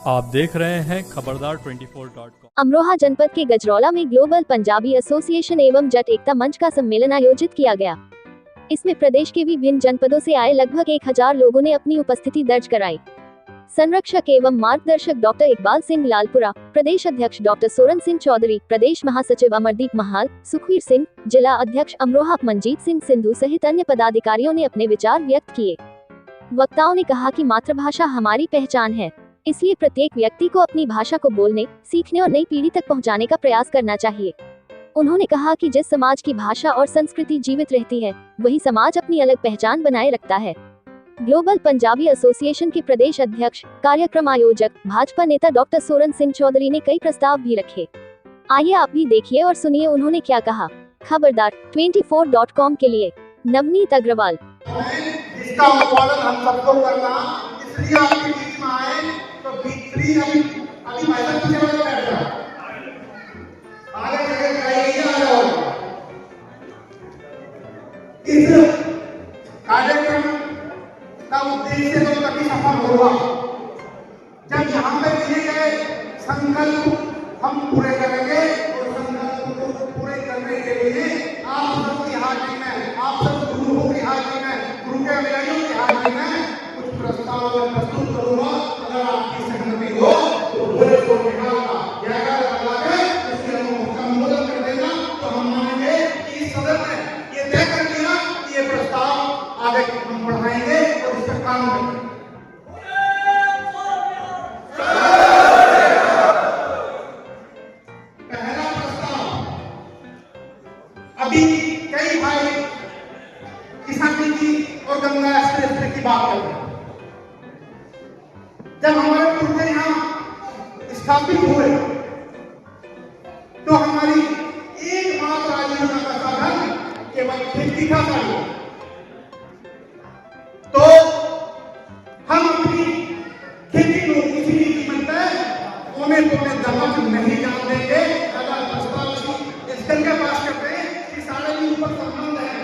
आप देख रहे हैं खबरदार 24.com। अमरोहा जनपद के गजरौला में ग्लोबल पंजाबी एसोसिएशन एवं जट एकता मंच का सम्मेलन आयोजित किया गया। इसमें प्रदेश के विभिन्न जनपदों से आए लगभग 1000 लोगों ने अपनी उपस्थिति दर्ज कराई। संरक्षक एवं मार्गदर्शक डॉक्टर इकबाल सिंह लालपुरा, प्रदेश अध्यक्ष डॉक्टर सोरन सिंह चौधरी, प्रदेश महासचिव अमरदीप महाल, सुखवीर सिंह, जिला अध्यक्ष अमरोहा मनजीत सिंह सिंधु सहित अन्य पदाधिकारियों ने अपने विचार व्यक्त किए। वक्ताओं ने कहा कि मातृभाषा हमारी पहचान है, इसलिए प्रत्येक व्यक्ति को अपनी भाषा को बोलने, सीखने और नई पीढ़ी तक पहुंचाने का प्रयास करना चाहिए। उन्होंने कहा कि जिस समाज की भाषा और संस्कृति जीवित रहती है, वही समाज अपनी अलग पहचान बनाए रखता है। ग्लोबल पंजाबी एसोसिएशन के प्रदेश अध्यक्ष, कार्यक्रम आयोजक, भाजपा नेता डॉक्टर सोरन सिंह चौधरी ने कई प्रस्ताव भी रखे। आइए आप भी देखिए और सुनिए उन्होंने क्या कहा। खबरदार 24.com के लिए नवनीत अग्रवाल। इसका अनुपालन हम सबको करना, इसलिए आपके बीच में आए तो भीतरी अभी मैदान की जगह बैठ जाओ, आगे जगह जाइए, आ जाओ। इस कार्यक्रम का उद्देश्य तो तभी सफल होगा जब यहाँ पे दिए गए संकल्प हम पूरे करेंगे, और संकल्प को पूरे करने के लिए आप सबकी हाजिरी में, आप सब गुरुओं की हाजिरी में, गुरु के अनुयायियों की हाजिरी में कुछ प्रस्ताव प्रस्तुत करूंगा। अगर आपकी सहमति हो तो बोले तो निकालना, जयकार लगा के इसके अनुमोदन कर देना, तो हम मानेंगे कि इस सदन ने ये तय कर लिया कि ये प्रस्ताव आगे हम बढ़ाएंगे और इस पर काम करेंगे। पहला प्रस्ताव, अभी कई भाई किसान नीति और गंगा एक्सप्रेस की बात कर रहे हैं। जब हमारे पूर्व यहाँ स्थापित हुए तो हमारी एकमात्र आजीविका का साधन केवल खेती था। तो हम अपनी खेती को किसी भी कीमत पर कोने कोने दमक नहीं जान देंगे। अगर प्रस्ताव इस दल के पास करते हैं कि सारे भी ऊपर संबंध है,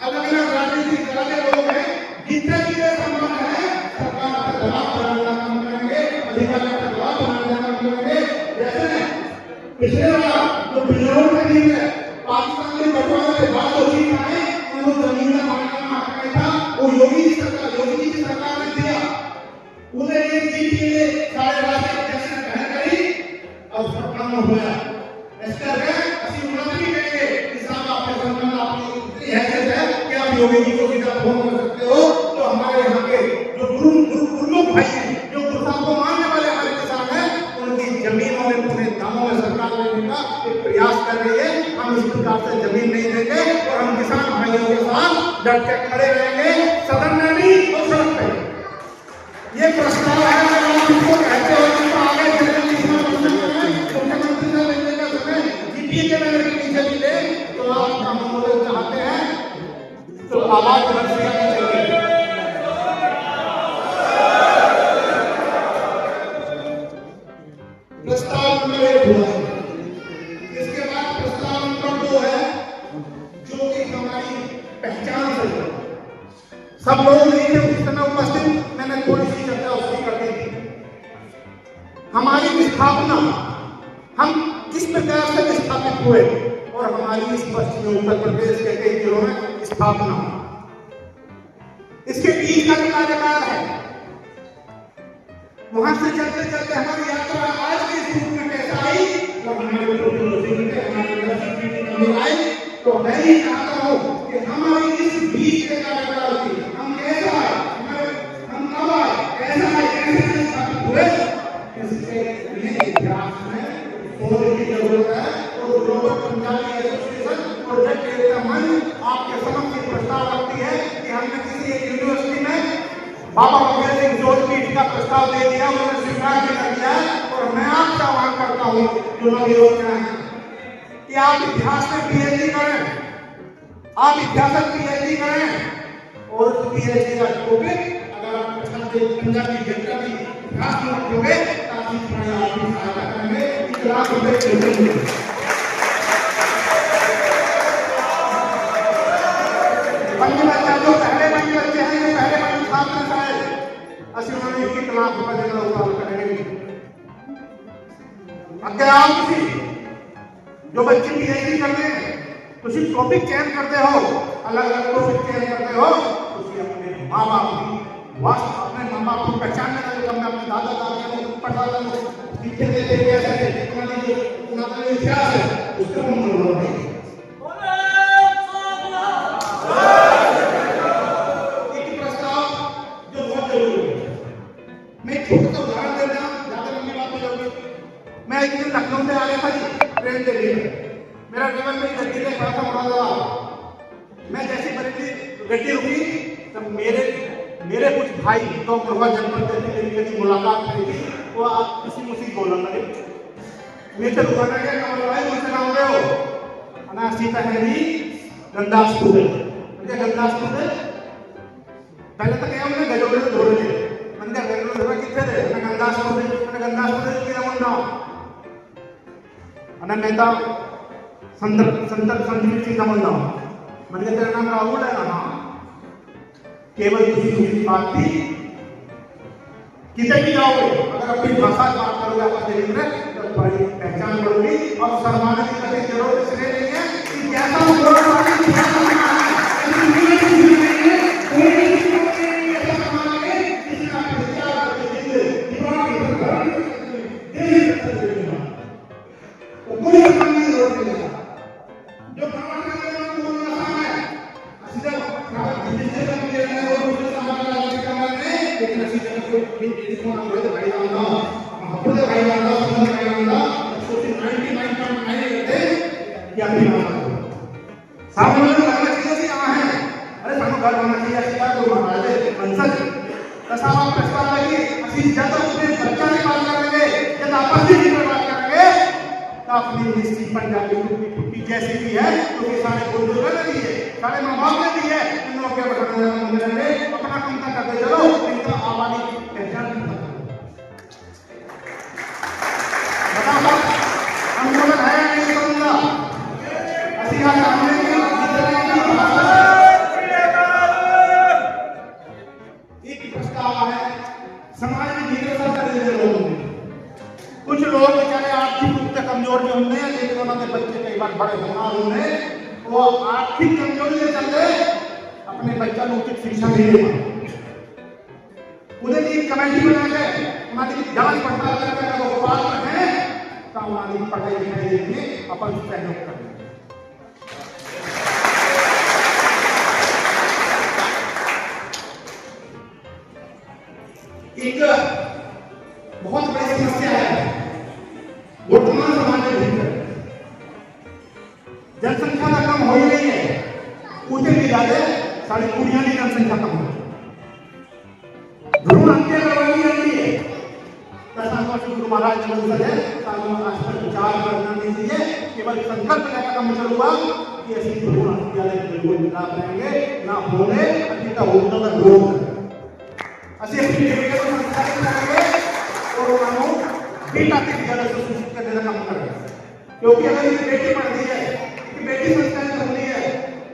अलग अलग राजनीतिक दल के लोग हैं, जितने भी संबंध है सरकार पर दबाव बनाने का काम करेंगे, अधिकारियों पर दबाव बनाने का काम करेंगे। जैसे पिछले बार जो बिजनौर में दी है, पाकिस्तान के बंटवारे के बाद जो चीज आए, उन्होंने जमीन का मालिकाना हक था, वो योगी जी की सरकार ने दिया। उन्हें एक चीज के लिए सारे राष्ट्रीय अध्यक्ष ने पहल करी और सरकार में हुआ। इसका असली उन्नति भी कहेंगे कि साहब आपके संबंध, आपकी हैसियत है कि आप योगी जी को सीधा फोन कर सकते हो। तो हमारे यहाँ के जो गुरु भाई हैं, जो गुरु साहब को मानने वाले हमारे किसान हैं, उनकी जमीनों में पूरे दामों में सरकार लेने का एक प्रयास कर रही है। हम इस प्रकार से जमीन नहीं देंगे और हम किसान भाइयों के साथ डट के खड़े रहेंगे, सदन में भी और सड़क पे। ये प्रस्ताव है, अगर आप इसको कहते हो कि आगे मुख्यमंत्री से मिलने का समय जीपीए के नगर के पीछे भी ले, तो आप काम अनुमोदन चाहते हैं तो आवाज बुलंद करनी चाहिए। प्रस्ताव नंबर 1 हुआ। इसके बाद प्रस्ताव नंबर 2 है, जो कि हमारी पहचान से है। सब लोग नहीं थे उस समय उपस्थित, मैंने थोड़ी सी चर्चा उसकी कर दी थी। हमारी स्थापना, हम किस प्रकार से स्थापित हुए और हमारी इस पश्चिमी उत्तर प्रदेश के कई जिलों में स्थापना, इसके बीच का कार्यकाल है। वहां से चलते चलते हमारी यात्रा आज के इस रूप में कैसे आई और हमारे आई, तो मैं ही चाहता हूं कि हमारी इस बीच के कार्यकाल की हम कैसे आए, हम कब आए, कैसे आए, कैसे स्थापित हुए, इसके लिए इतिहास में खोजने की जरूरत है। और ग्लोबल पंजाबी एसोसिएशन और जट एकता मंच आपके समक्ष ये प्रस्ताव रखती है कि हमने किसी एक यूनिवर्सिटी में बाबा बघेल सिंह जोशीपीठ का प्रस्ताव दे दिया, उन्होंने स्वीकार भी कर दिया। और मैं आपसे आह्वान करता हूँ जो लोग योजना है कि आप इतिहास में पीएचडी करें, आप इतिहास में पीएचडी करें और उस पीएचडी का टॉपिक अगर आप पंजाबी जनता की इतिहास में रखोगे ताकि आपकी सहायता करेंगे। 1 लाख रुपए जो पहले बच्चे हैं, जो पहले छात्र हैं, असली उन्होंने 1 लाख रुपए देना होगा करेंगे। ਅੱਗੇ ਆਓ ਤੁਸੀਂ ਜੋ ਬੱਚੇ ਪੀਐਚਡੀ ਕਰਦੇ हैं ਤੁਸੀਂ टॉपिक चेंज करते हो अलग अलग टॉपिक चेंज करते हो ਤੁਸੀਂ अपने माँ बाप की वास्तव अपने माँ बाप को पहचानने का जो हमने अपने दादा दादियों को पढ़ाया वो सीखे देते कैसे उन्होंने इतिहास है उसको हम बोल एक प्रस्ताव जो बहुत जरूरी है मैं छोटा सा उदाहरण देता हूँ ज्यादा लंबी बात हो जाएगी मैं एक दिन लखनऊ से आ रहा था जी ट्रेन के लिए मेरा ड्राइवर में गड्डी में खड़ा था मुरादाबाद मैं जैसे बरेली गड्डी रुकी तब मेरे कुछ भाई तो मुरवा जनपद से मेरी मुलाकात हुई थी वो आप किसी मुझसे बोलने लगे मेरे से रुकाना क्या कमल भाई मुझसे नाम रहे हो अना सीता है जी गंदास स्टूडेंट मुझे गंदास स्टूडेंट पहले तो क्या हमने गजोड़े से धो रहे थे मैंने गजोड़े धोरा कितने थे मैं गंदास स्टूडेंट की नाम ना अना नेता संदीप सिंह समझना मैंने तेरा नाम राहुल है ना केवल किसी बात थी किसे भी जाओगे अगर अपनी भाषा बात करोगे आपका चरित्र तो तुम्हारी पहचान बढ़ोगी और शर्माने की कभी जरूरत इसलिए नहीं है कि कैसा पंजाबी टुकी जैसी भी है क्योंकि सारे बुजुर्ग ने दी है सारे माँ बाप ने दी है इन लोगों के बताने अपना काम करते चलो इनका आबादी पहचान बताओ आंदोलन है नहीं करूंगा असीहा सामने एक प्रस्ताव है समाज में जिज्ञासा कर लोगों ने कुछ लोग बेचारे आर्थिक रूप से कमजोर भी होते हैं लेकिन उन्होंने बच्चे कई बार बड़े होना होंगे वो आर्थिक कमजोरी के चलते अपने बच्चा को उचित शिक्षा नहीं दे पाते उन्हें एक कमेटी बना के हमारी जांच पड़ताल करके अगर वो पात्र हैं तो हमारी पढ़ाई लिखाई के लिए अपन सहयोग करें एक बहुत बड़ी समस्या है वर्तमान समाज में भीतर जनसंख्या का कम हो ही नहीं है पूछे भी ज्यादा सारी कुड़ियां की जनसंख्या कम हो भ्रूण हत्या करवाई जाती है 10 वर्ष गुरु महाराज ने मंत्र है सालों राष्ट्र विचार करना नहीं चाहिए केवल संकल्प लेकर काम चलूंगा कि ऐसी भ्रूण हत्या बिल्कुल ना रहेंगे ना होने का होता है रोग ऐसी अपनी जगह को संस्कारित करेंगे और कानून बेटा की जगह से सूचित करने का काम कर रहे हैं क्योंकि अगर ये बेटी पढ़ती है कि बेटी संस्कारित होनी है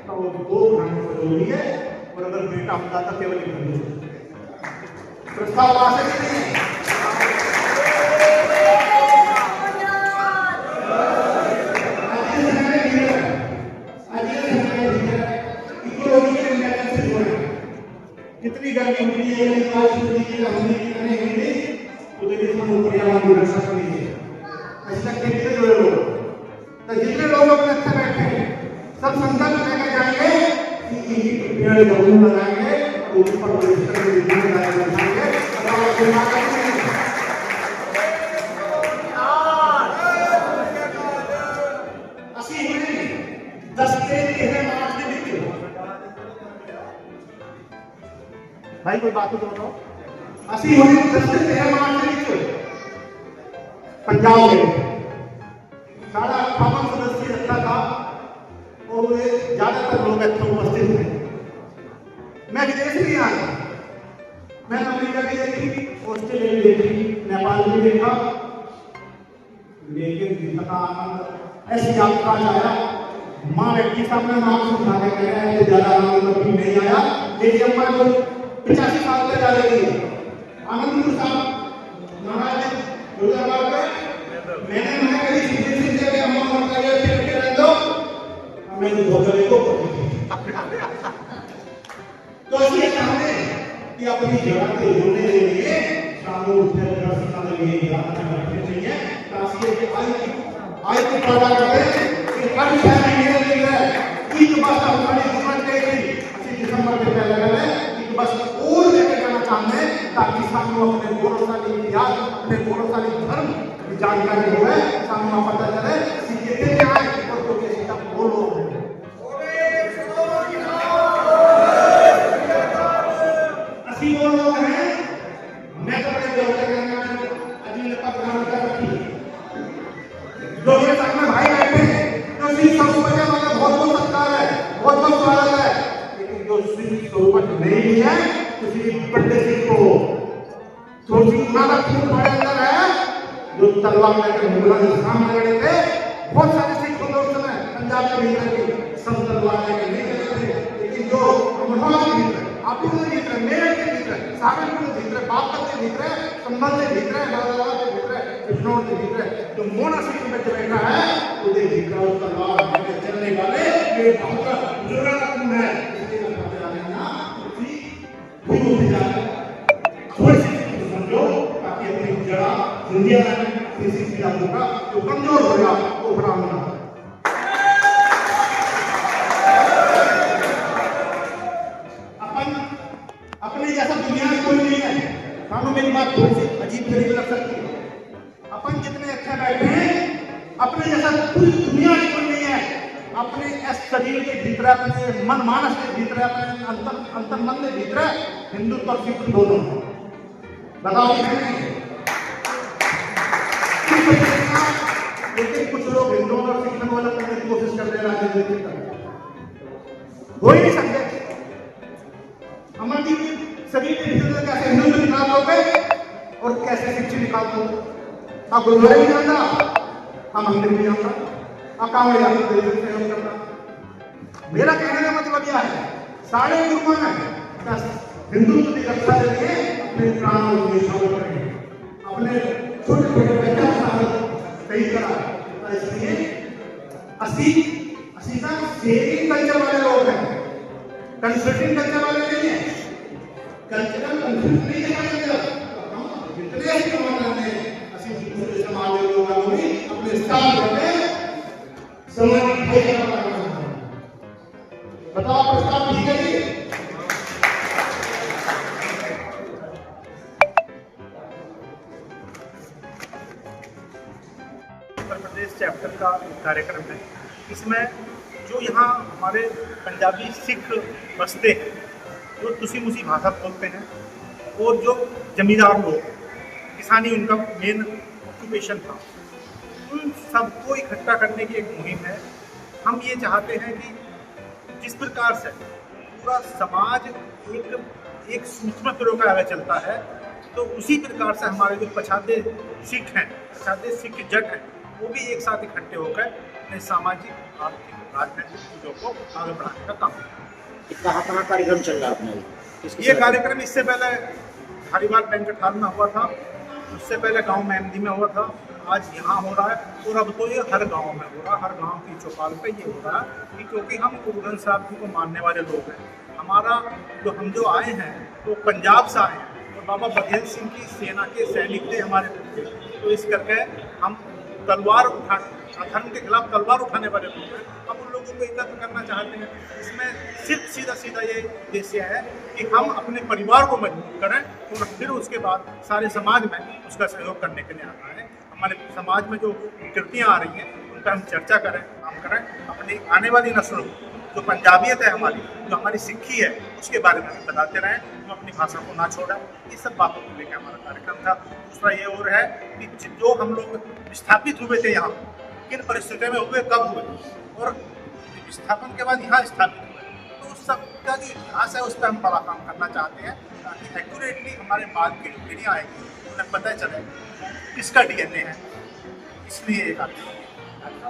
तो वो दो घंटे से जरूरी है और अगर बेटा होता तो केवल एक घंटे प्रस्ताव आ सकते हैं कितनी गर्मी हुई है जितने लोग अपने अच्छे बैठे सब संकल्प लेकर जाएंगे कि पेड़ जरूर लगाएंगे और ऊपर भाई कोई बात तो बताओ असी होने 10 से 13 मार्च के पंजाब में सारा 58 सदस्य रखा था और वे ज्यादातर लोग अच्छे उपस्थित थे मैं विदेश भी आया मैंने अमेरिका भी देखी ऑस्ट्रेलिया भी देखी नेपाल भी देखा लेकिन पता आनंद ऐसी यात्रा आया माँ व्यक्ति सामने नाम सुना के कह रहे हैं ज्यादा आनंद कभी नहीं आया लेकिन अम्मा को 85 साल तक जा रही है आनंद साहब महाराज मैंने आज की पैदा करें कि हर शहर में मिल रहा है कि बस हमारी हुकूमत के दिसंबर के पहले पहले कि बस और लेके जाना चाहते हैं ताकि सामने अपने गौरवशाली इतिहास अपने गौरवशाली धर्म की जानकारी हो है सामने पता चले कि कितने आए और तो कैसे का बोलो असली वो लोग हैं मैं तो अपने देवता के नाम अजीब का प्रणाम कर रखी जो मेरे सामने भाई बैठे हैं तो श्री स्वरूप का मतलब बहुत बहुत सत्कार है बहुत बहुत स्वागत है लेकिन जो श्री स्वरूप नहीं भी है तो श्री पंडित जी को थोड़ी हमारा खून हमारे अंदर है जो तलवार लेकर मुगलों के सामने लड़े थे बहुत सारे सिख होते उस समय पंजाब के भीतर के सब तलवार लेकर नहीं चले थे लेकिन जो अमरनाथ के भीतर आप लोग के भीतर मेरठ के भीतर सहारनपुर के भीतर बागपत के भीतर संभल के भीतर बड़ौदा के भीतर बिजनौर के भीतर जो मोना सिटी में बैठा है वो देखिए तलवार लेकर चलने वाले ये बहुत बुजुर्ग का खून है इसलिए मैं बता रहा हूं कि गुरु से जाकर थोड़ी सी समझो ताकि अपनी जड़ा दुनिया में किसी की होगा जो कमजोर हो गया वो ब्राह्मण अपने जैसा दुनिया में कोई नहीं है मानो मेरी बात थोड़ी सी अजीब गरीब लग सकती है अपन जितने अच्छे बैठे हैं अपने जैसा पूरी दुनिया में कोई नहीं है अपने इस शरीर के भीतर अपने मन मानस के भीतर अपने अंतर मन के भीतर हिंदुत्व और सिख दोनों बताओ लेकिन कुछ लोग हिंदुओं और सिखों वाला करने की कोशिश कर रहे हैं राजनीति हो ही नहीं सकते हमारी शरीर के भीतर कैसे हिंदू निकाल दोगे और कैसे शिक्षी निकाल दोगे आप गुरुद्वारे भी जानता हम मंदिर भी जानता आप कांवड़ जाते करता मेरा कहने का मतलब यह है सारे गुरुओं ने हिंदुत्व की रक्षा के लिए अपने प्राणों को निछावर करेंगे अपने छोटे छोटे बच्चा सही करा इसलिए असीसा शेयरिंग कल्चर वाले लोग हैं कंसल्टिंग कल्चर वाले नहीं है कल्चरल कंफ्यूज नहीं है जितने समाज में असली दूसरे समाज के लोग भी अपने स्थान पे समाज भाई बताओ प्रस्ताव ठीक है जी उत्तर प्रदेश चैप्टर का कार्यक्रम है इसमें जो यहाँ हमारे पंजाबी सिख बसते हैं जो तुसी मुसी भाषा बोलते हैं और जो जमींदार लोग किसानी उनका मेन ऑक्यूपेशन था उन सबको इकट्ठा करने की एक मुहिम है हम ये चाहते हैं कि जिस प्रकार से पूरा समाज एक सूक्ष्म प्रयोग का चलता है तो उसी प्रकार से हमारे जो पछाते सिख हैं पछाते सिख जट हैं वो भी एक साथ इकट्ठे होकर अपने सामाजिक आर्थिक राजनीतिक चीज़ों को आगे बढ़ाने का काम कहाँ कहाँ कार्यक्रम चल रहा है अपने ये कार्यक्रम इससे पहले हरिवाल बैंक्वेट हॉल में हुआ था उससे पहले गांव में एमडी में हुआ था आज यहाँ हो रहा है और अब तो ये हर गांव में हो रहा है हर गांव की चौपाल पे ये हो रहा है कि क्योंकि हम गुरु ग्रंथ साहब जी को मानने वाले लोग हैं हमारा हम जो आए हैं तो पंजाब से आए हैं और बाबा बघेल सिंह की सेना के सैनिक थे हमारे तो इस करके हम तलवार धर्म के खिलाफ तलवार उठाने वाले लोग हैं हम उन लोगों को एकत्र करना चाहते हैं इसमें सिर्फ सीधा ये उद्देश्य है कि हम अपने परिवार को मजबूत करें और फिर उसके बाद सारे समाज में उसका सहयोग करने के लिए आता है हमारे समाज में जो विकृतियाँ आ रही हैं उन पर हम चर्चा करें काम करें अपनी आने वाली नस्लों जो पंजाबियत है हमारी जो हमारी सिक्खी है उसके बारे में हम बताते रहें हम अपनी भाषा को ना छोड़ें ये सब बातों को लेकर हमारा कार्यक्रम था दूसरा ये और है कि जो हम लोग विस्थापित हुए थे यहाँ किन परिस्थितियों में हुए कब हुए और विस्थापन के बाद यहाँ स्थापित हुए तो उस सब का जो इतिहास है उस पर हम बड़ा काम करना चाहते हैं ताकि एक्यूरेटली हमारे बाद की जो पीढ़ियाँ आएंगी उन्हें पता चले किसका DNA है इसलिए एक आदमी